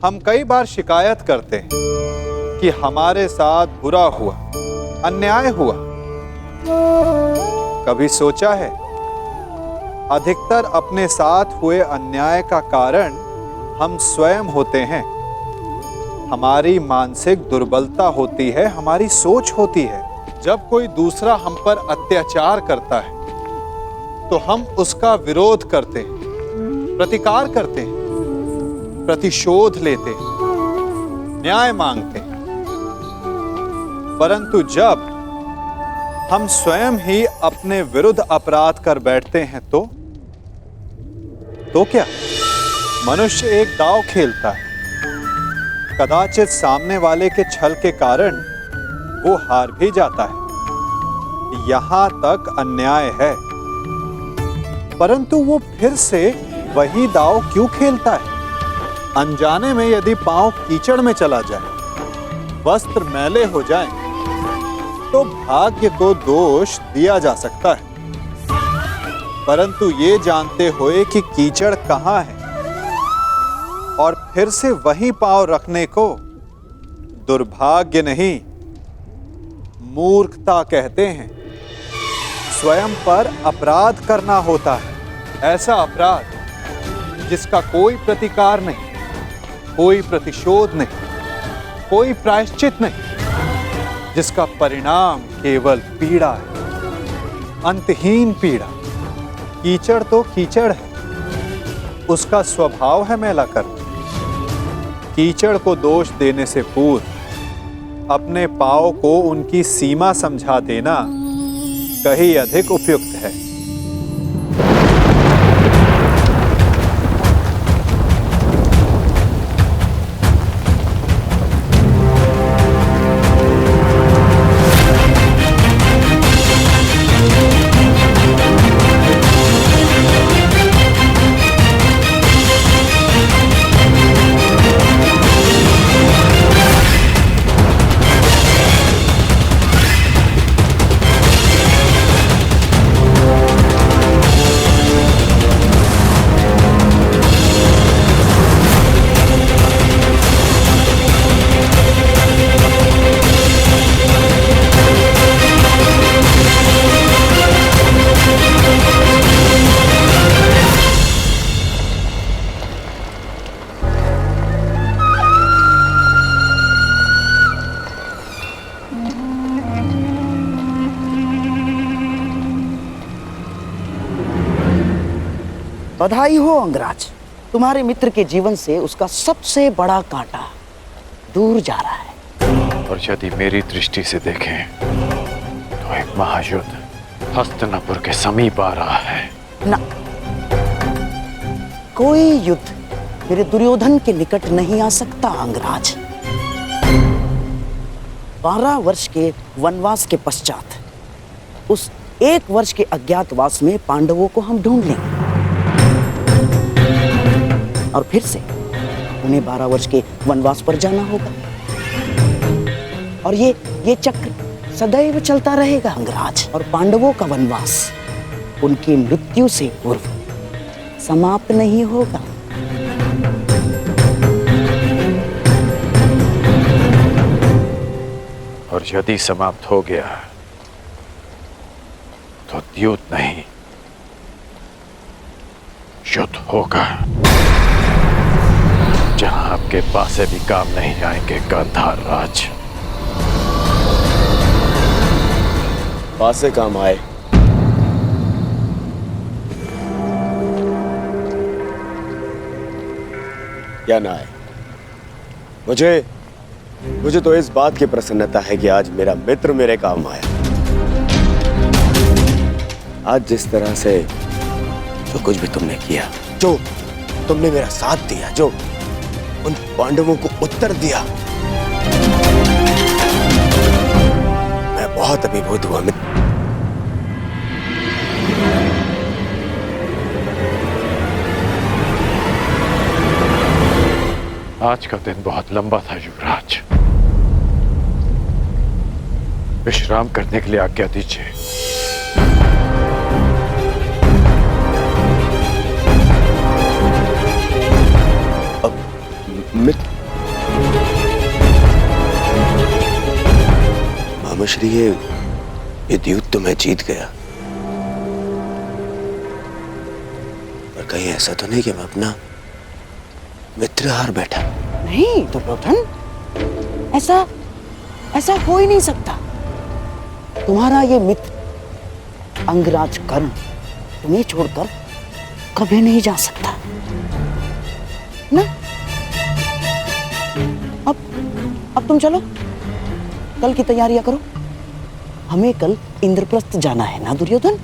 हम कई बार शिकायत करते हैं कि हमारे साथ बुरा हुआ, अन्याय हुआ। कभी सोचा है अधिकतर अपने साथ हुए अन्याय का कारण हम स्वयं होते हैं। हमारी मानसिक दुर्बलता होती है, हमारी सोच होती है। जब कोई दूसरा हम पर अत्याचार करता है तो हम उसका विरोध करते हैं, प्रतिकार करते हैं, प्रतिशोध लेते हैं, न्याय मांगते हैं। परंतु जब हम स्वयं ही अपने विरुद्ध अपराध कर बैठते हैं तो क्या? मनुष्य एक दांव खेलता है। कदाचित सामने वाले के छल के कारण वो हार भी जाता है। यहां तक अन्याय है, परंतु वो फिर से वही दांव क्यों खेलता है? अनजाने में यदि पांव कीचड़ में चला जाए, वस्त्र मैले हो जाएं, तो भाग्य को दोष दिया जा सकता है। परंतु ये जानते हुए कि कीचड़ कहां है और फिर से वही पांव रखने को दुर्भाग्य नहीं, मूर्खता कहते हैं। स्वयं पर अपराध करना होता है, ऐसा अपराध जिसका कोई प्रतिकार नहीं, कोई प्रतिशोध नहीं, कोई प्रायश्चित नहीं, जिसका परिणाम केवल पीड़ा है, अंतहीन पीड़ा। कीचड़ तो कीचड़ है, उसका स्वभाव है मैला करना। कीचड़ को दोष देने से पूर्व अपने पांव को उनकी सीमा समझा देना कहीं अधिक उपयुक्त है। बधाई हो अंगराज, तुम्हारे मित्र के जीवन से उसका सबसे बड़ा कांटा दूर जा रहा है। और यदि मेरी दृष्टि से देखें तो एक महायुद्ध हस्तिनापुर के समीप आ रहा है। ना, कोई युद्ध मेरे दुर्योधन के निकट नहीं आ सकता अंगराज। 12 वर्ष के वनवास के पश्चात उस 1 वर्ष के अज्ञातवास में पांडवों को हम ढूंढ लेंगे और फिर से उन्हें 12 वर्ष के वनवास पर जाना होगा। और ये चक्र सदैव चलता रहेगा अंगराज। और पांडवों का वनवास उनकी मृत्यु से पूर्व समाप्त नहीं होगा। और यदि समाप्त हो गया तो द्यूत नहीं, युद्ध होगा, जहां आपके पासे भी काम नहीं आएंगे गांधार राज। पासे काम आए या ना आए, मुझे तो इस बात की प्रसन्नता है कि आज मेरा मित्र मेरे काम आया। आज जिस तरह से जो कुछ भी तुमने किया, जो तुमने मेरा साथ दिया, जो उन पांडवों को उत्तर दिया, मैं बहुत अभिभूत हुआ मित्र। आज का दिन बहुत लंबा था युवराज, विश्राम करने के लिए आज्ञा दीजिए। मित्र मामाश्री, ये युद्ध तो मैं जीत गया, पर कहीं ऐसा तो नहीं कि मैं अपना मित्र हार बैठा? नहीं दुर्योधन, ऐसा ऐसा हो ही नहीं सकता। तुम्हारा ये मित्र अंगराज कर्ण तुम्हें छोड़कर कभी नहीं जा सकता ना। अब तुम चलो, कल की तैयारियां करो। हमें कल इंद्रप्रस्थ जाना है ना दुर्योधन?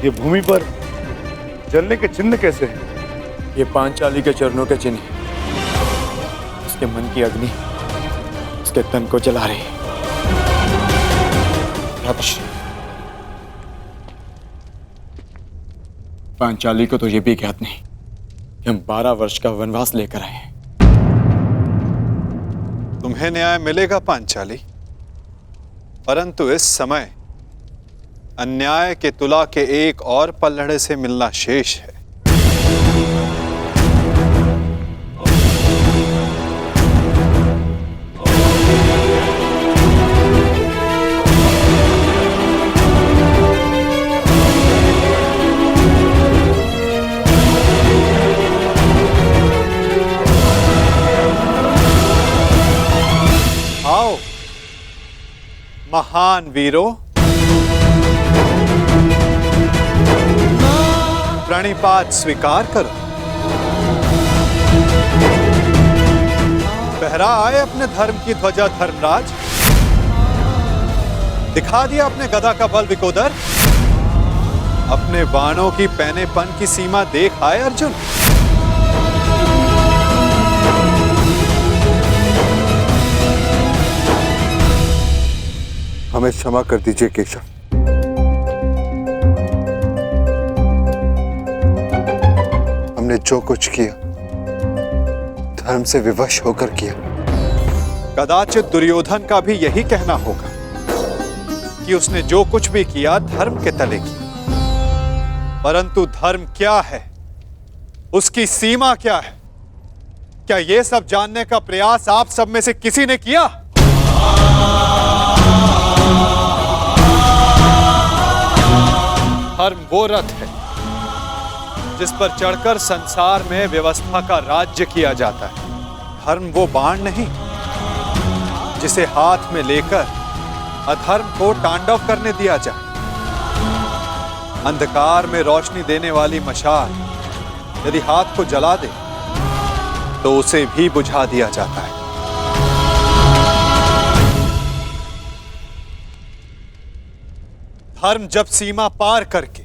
ये भूमि पर जलने के चिन्ह कैसे हैं? ये पांचाली के चरणों के चिन्ह, उसके मन की अग्नि उसके तन को जला रही। रक्ष, पांचाली को तो ये भी ज्ञात नहीं कि हम 12 वर्ष का वनवास लेकर आए हैं। तुम्हें न्याय मिलेगा पांचाली, परंतु इस समय अन्याय के तुला के एक और पल्लड़े से मिलना शेष है। आओ महान वीरों, प्रणिपात स्वीकार करो। फहरा आए अपने धर्म की ध्वजा धर्मराज, दिखा दिया अपने गदा का बल विकोदर, अपने बाणों की पैनेपन की सीमा देख आए अर्जुन। हमें क्षमा कर दीजिए केशव। हमने जो कुछ किया धर्म से विवश होकर किया। कदाचित दुर्योधन का भी यही कहना होगा कि उसने जो कुछ भी किया धर्म के तले किया, परंतु धर्म क्या है, उसकी सीमा क्या है, क्या यह सब जानने का प्रयास आप सब में से किसी ने किया? धर्म वो रथ है जिस पर चढ़कर संसार में व्यवस्था का राज्य किया जाता है। धर्म वो बाण नहीं जिसे हाथ में लेकर अधर्म को तांडव करने दिया जाए। अंधकार में रोशनी देने वाली मशाल यदि हाथ को जला दे तो उसे भी बुझा दिया जाता है। धर्म जब सीमा पार करके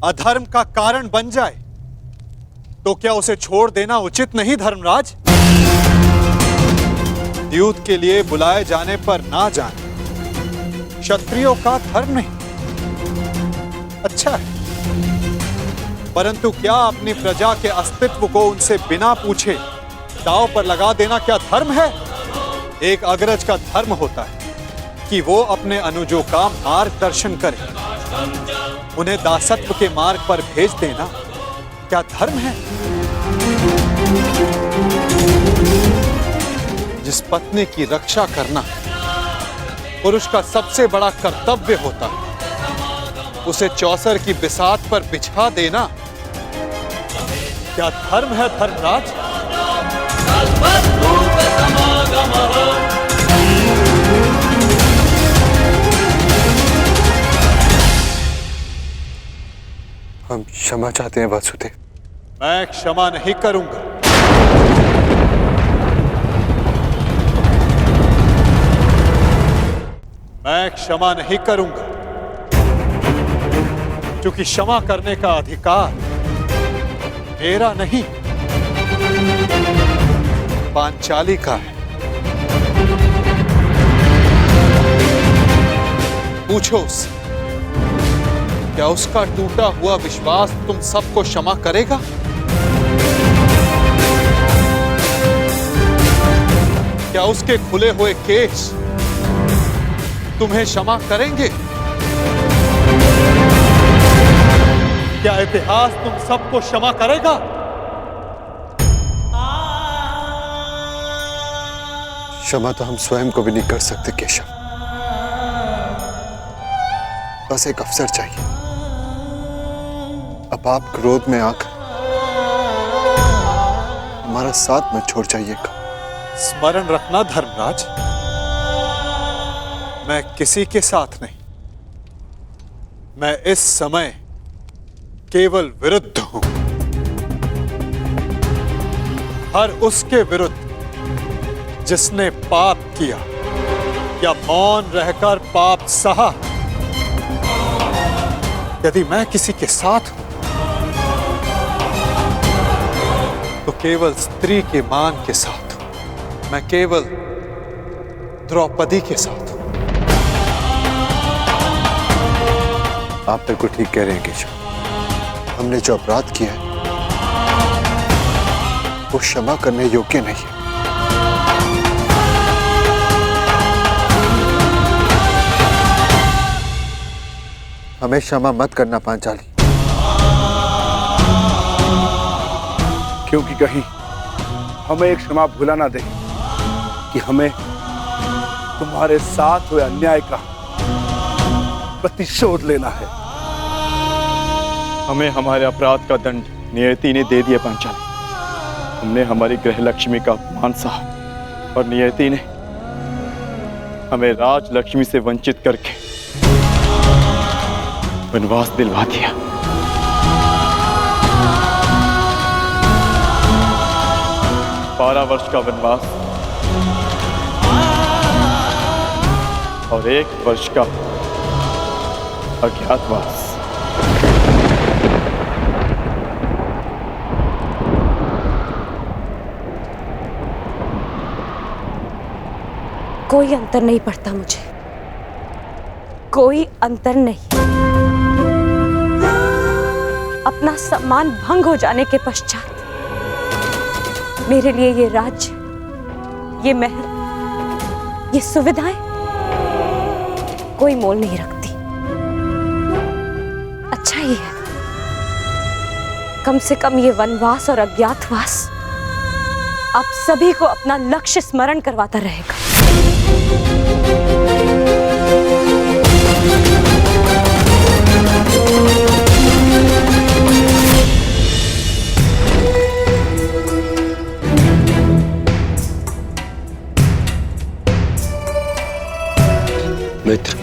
अधर्म का कारण बन जाए तो क्या उसे छोड़ देना उचित नहीं धर्मराज? युद्ध के लिए बुलाए जाने पर ना जाना क्षत्रियों का धर्म नहीं। अच्छा है, परंतु क्या अपनी प्रजा के अस्तित्व को उनसे बिना पूछे दांव पर लगा देना क्या धर्म है? एक अग्रज का धर्म होता है कि वो अपने अनुजों का मार्गदर्शन करे, उन्हें दासत्व के मार्ग पर भेज देना क्या धर्म है? जिस पत्नी की रक्षा करना पुरुष का सबसे बड़ा कर्तव्य होता है, उसे चौसर की बिसात पर बिछा देना क्या धर्म है धर्मराज? हम क्षमा चाहते हैं वासुदेव। मैं क्षमा नहीं करूंगा। मैं क्षमा नहीं करूंगा क्योंकि क्षमा करने का अधिकार मेरा नहीं पांचाली का है। पूछो उससे, क्या उसका टूटा हुआ विश्वास तुम सबको क्षमा करेगा? क्या उसके खुले हुए केस तुम्हें क्षमा करेंगे? क्या इतिहास तुम सबको क्षमा करेगा? क्षमा तो हम स्वयं को भी नहीं कर सकते केशव। बस एक अवसर चाहिए। अब आप क्रोध में आकर हमारा साथ मत छोड़ जाइएगा। स्मरण रखना धर्मराज, मैं किसी के साथ नहीं, मैं इस समय केवल विरुद्ध हूं। हर उसके विरुद्ध जिसने पाप किया या मौन रहकर पाप सहा। यदि मैं किसी के साथ हूं तो केवल स्त्री के मान के साथ हूं। मैं केवल द्रौपदी के साथ हूं। आप बिल्कुल ठीक कह रहे हैं केशव। हमने जो अपराध किया है वो क्षमा करने योग्य नहीं है। हमें क्षमा मत करना पांचाली। क्योंकि कहीं हमें एक क्षमा भुला ना दे कि हमें तुम्हारे साथ हुए अन्याय का प्रतिशोध लेना है। हमें हमारे अपराध का दंड नियति ने दे दिया पांचाली। हमने हमारी गृह लक्ष्मी का अपमान सहा और नियति ने हमें राज लक्ष्मी से वंचित करके वनवास दिलवा दिया। बारह वर्ष का वनवास और 1 वर्ष का अज्ञातवास। कोई अंतर नहीं पड़ता मुझे, कोई अंतर नहीं। अपना सम्मान भंग हो जाने के पश्चात मेरे लिए ये राज्य, ये महल, ये सुविधाएं कोई मोल नहीं रखती। अच्छा ही है, कम से कम ये वनवास और अज्ञातवास आप सभी को अपना लक्ष्य स्मरण करवाता रहेगा। मित्र,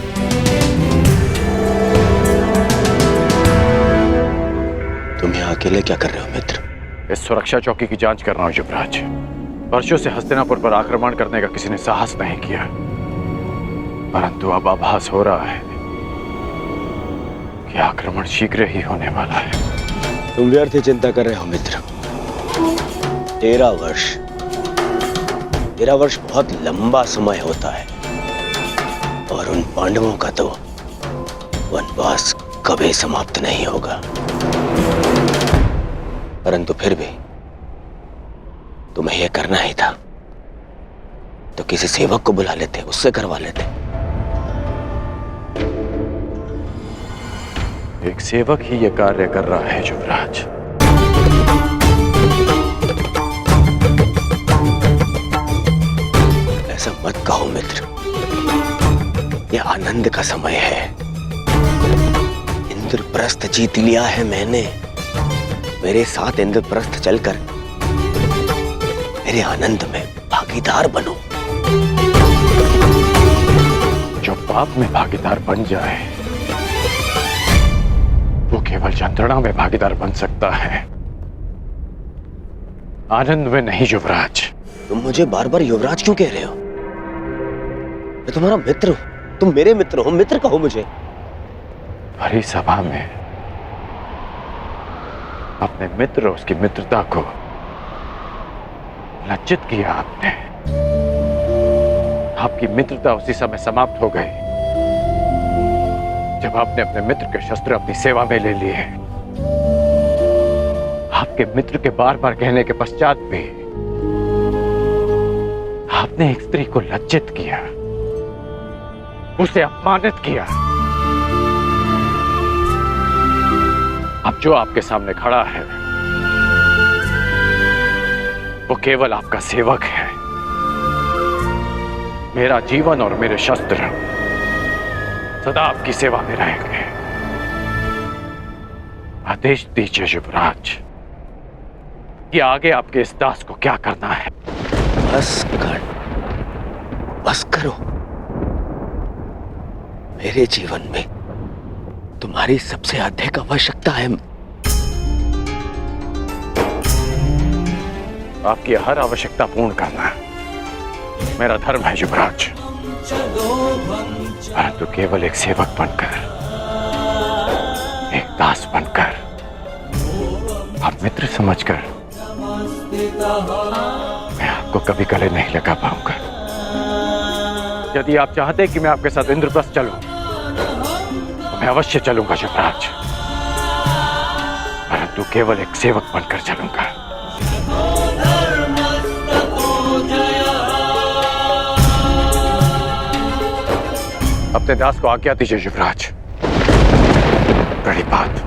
तुम यहाँ अकेले क्या कर रहे हो मित्र? इस सुरक्षा चौकी की जांच कर रहा हूं युवराज। वर्षों से हस्तिनापुर पर आक्रमण करने का किसी ने साहस नहीं किया, परंतु अब आभास हो रहा है कि आक्रमण शीघ्र ही होने वाला है। तुम व्यर्थ ही चिंता कर रहे हो मित्र। 13 वर्ष बहुत लंबा समय होता है और उन पांडवों का तो वनवास कभी समाप्त नहीं होगा। परंतु फिर भी तुम्हें यह करना ही था तो किसी सेवक को बुला लेते, उससे करवा लेते। एक सेवक ही यह कार्य कर रहा है युवराज। ऐसा मत कहो मित्र, यह आनंद का समय है। इंद्रप्रस्थ जीत लिया है मैंने। मेरे साथ इंद्रप्रस्थ चलकर मेरे आनंद में भागीदार बनो। जो पाप में भागीदार बन जाए वो केवल यंत्रणा में भागीदार बन सकता है, आनंद में नहीं युवराज। तुम मुझे बार बार युवराज क्यों कह रहे हो? मैं तुम्हारा मित्र हूं, तुम मेरे मित्र हो, मित्र कहो मुझे। भरी सभा में अपने मित्र और उसकी मित्रता को लज्जित किया आपने। आपकी मित्रता उसी समय समाप्त हो गई जब आपने अपने मित्र के शस्त्र अपनी सेवा में ले लिए। आपके मित्र के बार बार कहने के पश्चात भी आपने आपने एक स्त्री को लज्जित किया, उसे अपमानित किया। अब जो आपके सामने खड़ा है वो केवल आपका सेवक है। मेरा जीवन और मेरे शस्त्र सदा आपकी सेवा में रहेंगे। आदेश दीजिए युवराज कि आगे आपके इस दास को क्या करना है। बस करो। मेरे जीवन में तुम्हारी सबसे अधिक आवश्यकता है। आपकी हर आवश्यकता पूर्ण करना मेरा धर्म है युवराज, परंतु केवल एक सेवक बनकर, एक दास बनकर, आप मित्र समझकर मैं आपको कभी गले नहीं लगा पाऊंगा। यदि आप चाहते कि मैं आपके साथ इंद्रप्रस्थ चलूं तो मैं अवश्य चलूंगा युवराज, परंतु केवल एक सेवक बनकर चलूंगा। अपने दास को आज्ञा दीजिए युवराज। बड़ी बात।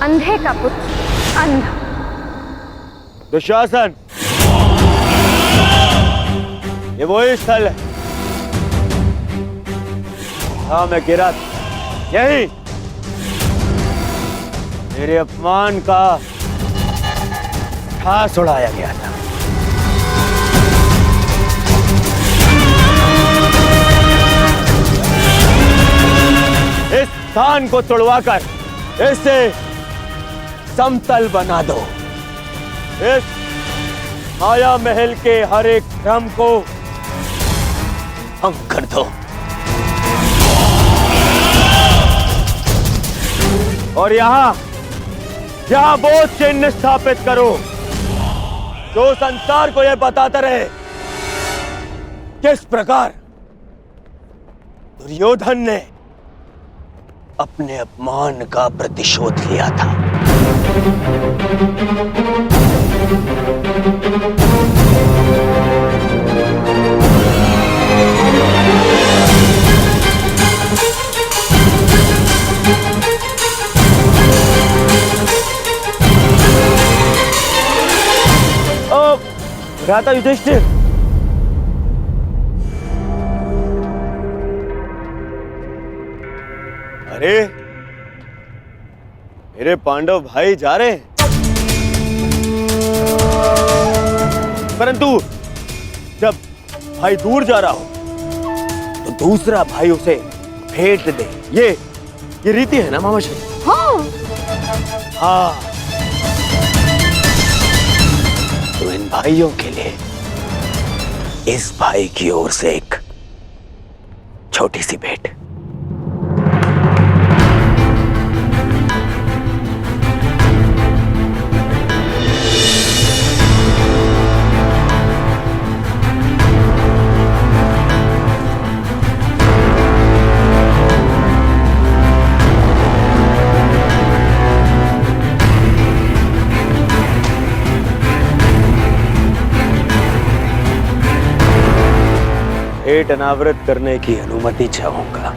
अंधे का पुत्र अंधा। दुशासन, ये वही स्थल है जहां मैं गिरा था। यही मेरे अपमान का ठास उड़ाया गया था। इस स्थान को तोड़वाकर इसे समतल बना दो। इस माया महल के हर एक भ्रम को भंग कर दो और यहाँ बोध चिन्ह स्थापित करो जो संसार को यह बताता रहे किस प्रकार दुर्योधन ने अपने अपमान का प्रतिशोध लिया था। भ्राता युधिष्ठिर, अरे मेरे पांडव भाई जा रहे हैं, परंतु जब भाई दूर जा रहा हो तो दूसरा भाई उसे भेंट दे। ये रीति है ना मामा जी? हाँ। तो इन भाइयों के लिए इस भाई की ओर से एक छोटी सी भेंट। भेंट अनावृत करने की अनुमति चाहूंगा।